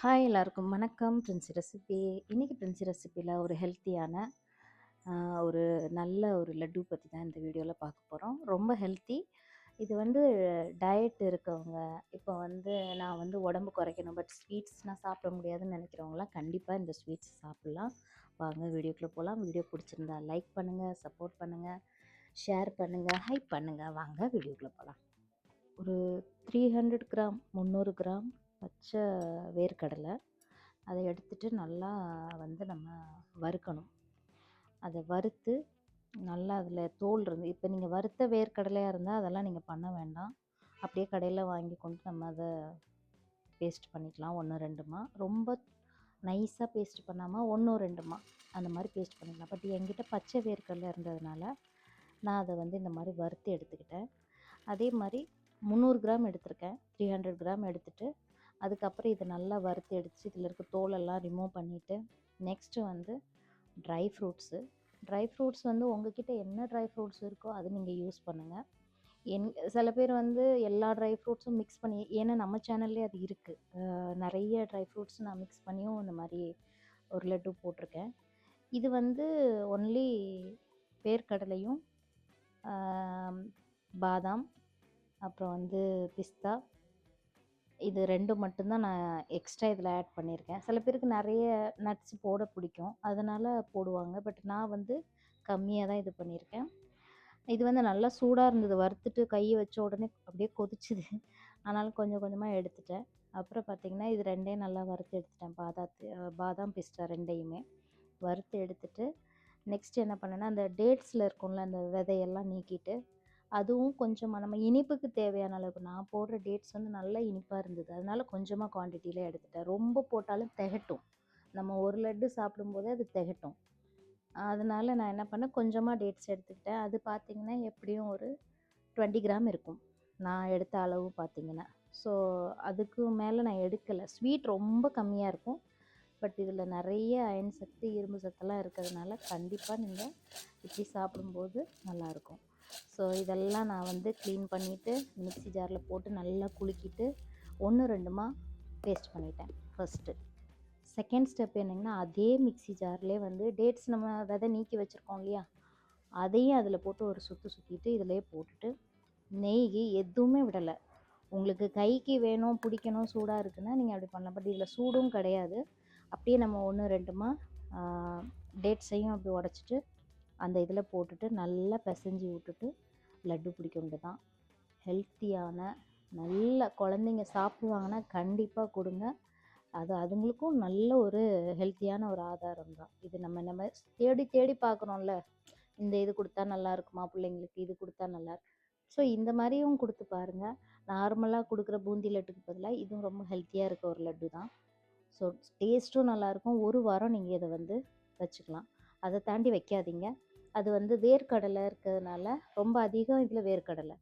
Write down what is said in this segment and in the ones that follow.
Hi எல்லாருக்கும் வணக்கம். Princy recipe. இன்றைக்கி பிரின்சி ரெசிப்பியில் ஒரு ஹெல்த்தியான ஒரு நல்ல ஒரு லட்டு பற்றி தான் இந்த வீடியோவில் பார்க்க போகிறோம். ரொம்ப ஹெல்த்தி. இது வந்து டயட் இருக்கவங்க, இப்போ நான் உடம்பு குறைக்கணும் பட் ஸ்வீட்ஸ்னால் சாப்பிட முடியாதுன்னு நினைக்கிறவங்களாம் கண்டிப்பாக இந்த ஸ்வீட்ஸ் சாப்பிட்லாம். வாங்க வீடியோக்குள்ளே போகலாம். வீடியோ பிடிச்சிருந்தா லைக் பண்ணுங்கள், சப்போர்ட் பண்ணுங்கள், ஷேர் பண்ணுங்கள், ஹைப் பண்ணுங்கள். வாங்க வீடியோக்குள்ளே போகலாம். ஒரு 300 கிராம் 300 கிராம் பச்சை வேர்க்கடலை, அதை எடுத்துட்டு நல்லா நம்ம வறுக்கணும். அதை வறுத்து நல்லா அதில் தோல் இருந்து, இப்போ நீங்கள் வறுத்த வேர்க்கடலையாக இருந்தால் அதெல்லாம் நீங்கள் பண்ண வேண்டாம். அப்படியே கடையில் வாங்கி கொண்டு நம்ம அதை பேஸ்ட் பண்ணிக்கலாம். 1-2மா, ரொம்ப நைஸாக பேஸ்ட் பண்ணாமல் 1-2மா அந்த மாதிரி பேஸ்ட் பண்ணிக்கலாம். பட் என்கிட்ட பச்சை வேர்க்கடலை இருந்ததுனால நான் அதை இந்த மாதிரி வறுத்து எடுத்துக்கிட்டேன். அதே மாதிரி 300 கிராம் எடுத்திருக்கேன். 300 கிராம் எடுத்துகிட்டு அதுக்கப்புறம் இதை நல்லா வறுத்து எடுத்து இதில் இருக்க தோலெல்லாம் ரிமூவ் பண்ணிவிட்டு, நெக்ஸ்ட்டு ட்ரை ஃப்ரூட்ஸ் உங்ககிட்ட என்ன ட்ரை ஃப்ரூட்ஸ் இருக்கோ அது நீங்கள் யூஸ் பண்ணுங்கள். சில பேர் எல்லா ட்ரை ஃப்ரூட்ஸும் மிக்ஸ் பண்ணி, ஏன்னா நம்ம சேனல்லே அது இருக்குது, நிறைய ட்ரை ஃப்ரூட்ஸ் நான் மிக்ஸ் பண்ணியும் இந்த மாதிரி ஒரு லட்டு போட்டிருக்கேன். இது ஒன்லி வேர்க்கடலையும் பாதாம், அப்புறம் பிஸ்தா, இது 2 மட்டும்தான் நான் எக்ஸ்ட்ரா இதில் ஆட் பண்ணியிருக்கேன். சில பேருக்கு நிறைய நட்ஸ் போட பிடிக்கும், அதனால் போடுவாங்க. பட் நான் கம்மியாக தான் இது பண்ணியிருக்கேன். இது நல்லா சூடாக இருந்தது, வறுத்துட்டு கையை வச்ச உடனே அப்படியே கொதிச்சுது. ஆனாலும் கொஞ்சம் கொஞ்சமாக எடுத்துட்டேன். அப்புறம் பார்த்திங்கன்னா இது 2யும் நல்லா வறுத்து எடுத்துட்டேன். பாதாம் பிஸ்தா 2யுமே வறுத்து எடுத்துட்டு, நெக்ஸ்ட் என்ன பண்ணேன்னா, அந்த டேட்ஸில் இருக்கும்ல அந்த விதையெல்லாம் நீக்கிட்டு, அதுவும் கொஞ்சமாக நம்ம இனிப்புக்கு தேவையான அளவுக்கு, நான் போடுற டேட்ஸ் நல்லா இனிப்பாக இருந்தது, அதனால் கொஞ்சமாக குவான்டிட்டியில் எடுத்துட்டேன். ரொம்ப போட்டாலும் திகட்டும், நம்ம ஒரு லட்டு சாப்பிடும்போதே அது திகட்டும். அதனால் நான் என்ன பண்ணேன், கொஞ்சமாக டேட்ஸ் எடுத்துக்கிட்டேன். அது பார்த்திங்கன்னா எப்படியும் ஒரு 20 கிராம் இருக்கும் நான் எடுத்த அளவு பார்த்திங்கன்னா. ஸோ அதுக்கு மேலே நான் எடுக்கலை. ஸ்வீட் ரொம்ப கம்மியாக இருக்கும், பட் இதில் நிறைய அயன் சத்து, இரும்பு சத்தெல்லாம் இருக்கிறதுனால கண்டிப்பாக நீங்கள் இப்படி சாப்பிடும்போது நல்லாயிருக்கும். ஸோ இதெல்லாம் நான் க்ளீன் பண்ணிவிட்டு மிக்ஸி ஜாரில் போட்டு நல்லா குலுக்கிட்டு 1-2மா பேஸ்ட் பண்ணிட்டேன் ஃபஸ்ட்டு. செகண்ட் ஸ்டெப் என்னங்கன்னா, அதே மிக்ஸி ஜார்லேயே டேட்ஸ் நம்ம விதை நீக்கி வச்சுருக்கோம் இல்லையா, அதையும் அதில் போட்டு ஒரு சுற்றிட்டு இதிலே போட்டுட்டு, நெய் எதுவுமே விடலை. உங்களுக்கு கைக்கு வேணும், பிடிக்கணும், சூடாக இருக்குன்னா நீங்கள் அப்படி பண்ணலாம். பட் இதில் சூடும் கிடையாது. அப்படியே நம்ம 1-2மா டேட்ஸையும் அப்படி உடச்சிட்டு அந்த இதில் போட்டுட்டு நல்லா பிசைஞ்சி விட்டுட்டு லட்டு பிடிக்கிறது தான். ஹெல்த்தியான, நல்ல குழந்தைங்க சாப்பிடுவாங்கன்னா கண்டிப்பாக கொடுங்க. அது அதுங்களுக்கும் நல்ல ஒரு ஹெல்த்தியான ஒரு ஆதாரம் தான். இது நம்ம தேடி தேடி பார்க்குறோம்ல, இந்த இது கொடுத்தா நல்லா இருக்குமா பிள்ளைங்களுக்கு, இது கொடுத்தா நல்லா இருக்கு. ஸோ இந்த மாதிரியும் கொடுத்து பாருங்கள். நார்மலாக கொடுக்குற பூந்தி லட்டுக்கு பதிலாக இதுவும் ரொம்ப ஹெல்த்தியாக இருக்க ஒரு லட்டு தான். ஸோ டேஸ்ட்டும் நல்லாயிருக்கும். ஒரு வாரம் நீங்கள் இதை வச்சுக்கலாம். அதை தாண்டி வைக்காதீங்க. அது வேர்க்கடலை இருக்கிறதுனால ரொம்ப அதிகம் இதில் வேர்க்கடலை,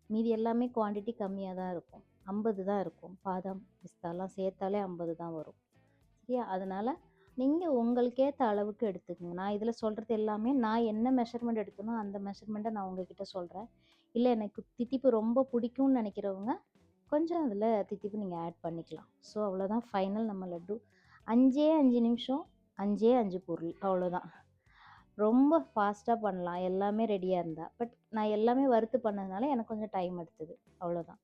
மீதி எல்லாமே குவான்டிட்டி கம்மியாக தான் இருக்கும். 50 தான் இருக்கும். பாதாம் பிஸ்தாலாம் சேர்த்தாலே 50 தான் வரும். சரியா? அதனால் நீங்கள் உங்களுக்கேற்ற அளவுக்கு எடுத்துக்கோங்க. நான் இதில் சொல்கிறது எல்லாமே நான் என்ன மெஷர்மெண்ட் எடுக்கணும் அந்த மெஷர்மெண்ட்டை நான் உங்ககிட்ட சொல்கிறேன். இல்லை எனக்கு தித்திப்பு ரொம்ப பிடிக்கும்னு நினைக்கிறவங்க கொஞ்சம் அதில் தித்திப்பு நீங்கள் ஆட் பண்ணிக்கலாம். ஸோ அவ்வளோதான் ஃபைனல் நம்ம லட்டு. 5 நிமிஷம், 5 பொருள், அவ்வளோதான். ரொம்ப ஃபாஸ்ட்டாக பண்ணலாம் எல்லாமே ரெடியாக இருந்தால். பட் நான் எல்லாமே வறுத்து பண்ணதுனால எனக்கு கொஞ்சம் டைம் எடுத்தது, அவ்வளோதான்.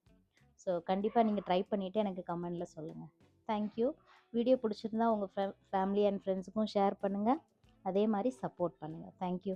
ஸோ கண்டிப்பாக நீங்கள் ட்ரை பண்ணிவிட்டு எனக்கு கமெண்டில் சொல்லுங்கள். தேங்க்யூ. வீடியோ பிடிச்சிருந்தா உங்கள் ஃபேமிலி அண்ட் ஃப்ரெண்ட்ஸுக்கும் ஷேர் பண்ணுங்கள். அதே மாதிரி சப்போர்ட் பண்ணுங்கள். தேங்க்யூ.